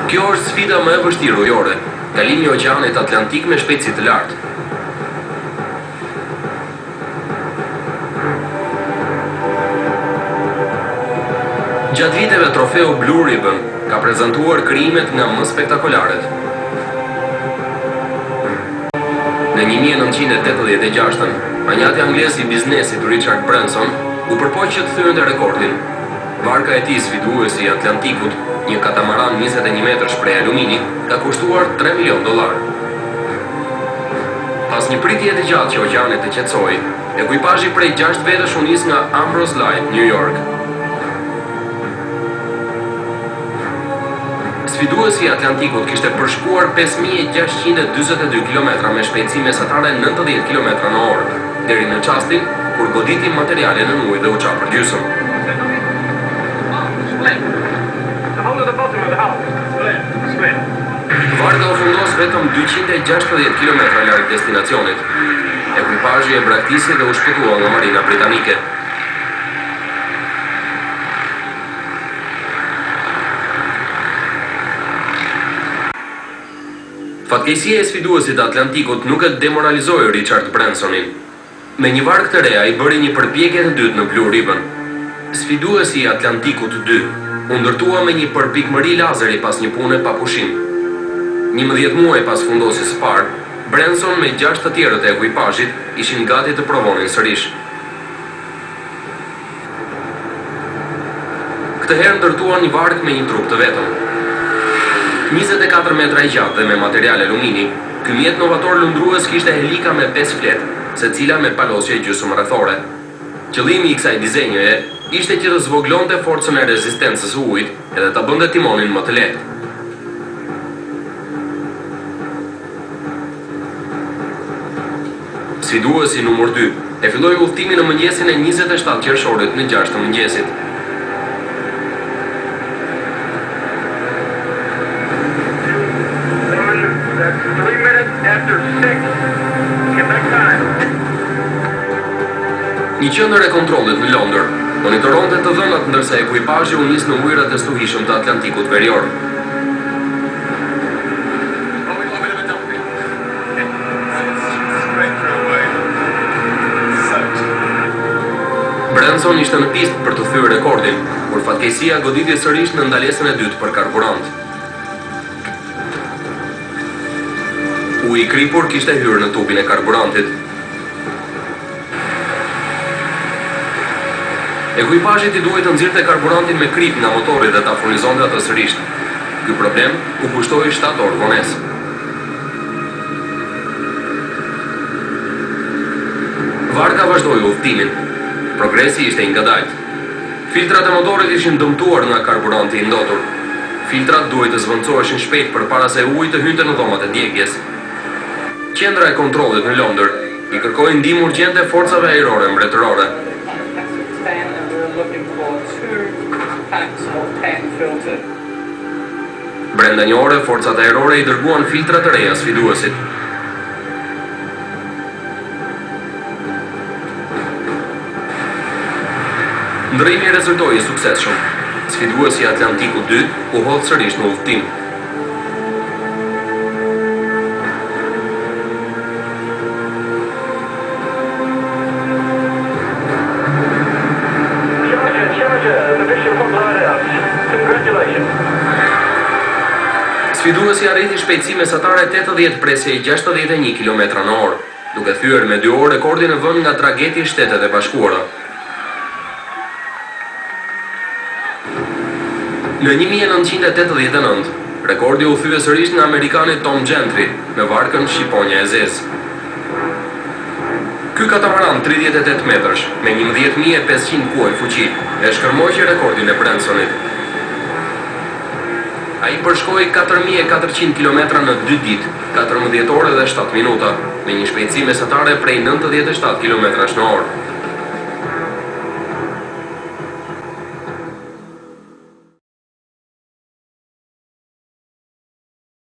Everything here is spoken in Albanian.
Kjo është sfida më e vështirë ujore, kalimi i Oqeanit Atlantik me shpejtësi të lartë. Gjatë viteve trofeu Blue Ribbon ka prezantuar krijimet nga më spektakularet. Në 1986, manjati anglez i biznesit Richard Branson u përpoq që të thyente rekordin. Barka e tij sfiduesi i Atlantikut, një katamaran 21 metrash prej alumini, ka kushtuar $3 milion. Pas një pritje të gjatë që oqeani të qetësoi, ekuipazhi prej 6 vetësh u nis nga Ambrose Light, New York. Sfiduesi i Atlantikut kishte përshkuar 5642 km me shpejtësi mesatare 90 km/h, deri në çastin kur goditi materiale në ujë dhe u çap për gjysmë. Varga u fundos vetëm 260 km larg destinacionit. Ekuipazhi e braktisi dhe u shpëtua nga marina britanike. Fatkeqësia e sfiduesit të Atlantikut nuk e demoralizoi Richard Bransonin. Me një varg të re, ai bëri një përpjekje të dytë në Blue Ribbon. Sfiduesi i Atlantikut 2 u ndërtua me një përpikmëri lazeri pas një pune pa pushim. 11 muaj pas fundosjes së parë, Branson me 6 të tjerët e ekuipazhit ishin gati të provonin sërish. Këtë herë ndërtuan një varg me një trup të vetëm. 24 metra i gjatë dhe me material alumini, ky mjet novator lundrues kishte helika me 5 fletë, secila me palosje gjysmë rrethore. Qëllimi i kësaj dizenjeje ishte që të zvoglonte forcën e rezistencës së ujit edhe ta bënte timonin më të lehtë. Sfiduesi numër 2 e filloi udhëtimin në mëngjesin e 27 qershorit në 6 të mëngjesit. Një qendër e kontrollit në Londër monitoronte të dhënat ndërsa ekuipazhi u nis në ujërat e stuhishëm të Atlantikut Verior. Branson ishte në pistë për të thyer rekordin, kur fatkeqësia goditi sërish në ndalesën e dytë për karburant. Uji i kripur kishte hyrë në tubin e karburantit. Ekuipazhi i duhej të nxirrte karburantin me krip nga motori dhe ta furnizonte atë sërish. Ky problem u kushtoi 7 orë vonesë. Varga vazhdoi udhëtimin. Progresi ishte i ngadalt. Filtrat e motorit ishin dëmtuar nga karburanti i ndotur. Filtrat duhej të zvendcoheshin shpejt përpara se uji të hynte në dhomat e djegjes. Qendra e kontrollit në Londër i kërkoi ndihmë urgjente forcave ajrore mbretërore. Brenda një ore, forcat ajrore i dërguan filtra të reja sfiduesit. Ndrimi rezultoi suksesshëm. Sfiduesi i Atlantikut 2 u hodh sërish në udhëtim. Sfiduesi arriti shpejtësi mesatare 80 presje 61 km/h, duke thyer me 2 orë rekordin e vënë nga trageti i Shtetet e Bashkuara. Në 1989, rekordi u thye sërish nga amerikani Tom Gentry me varkën Shqiponja e Zezë. Ky katamaran 38 metrash me 11.500 kuaj fuqi e shkërmoqi rekordin e Bransonit. Ai përshkoi 4.400 km në 2 ditë, 14 orë dhe 7 minuta, me një shpejtësi mesatare prej 97 km/h.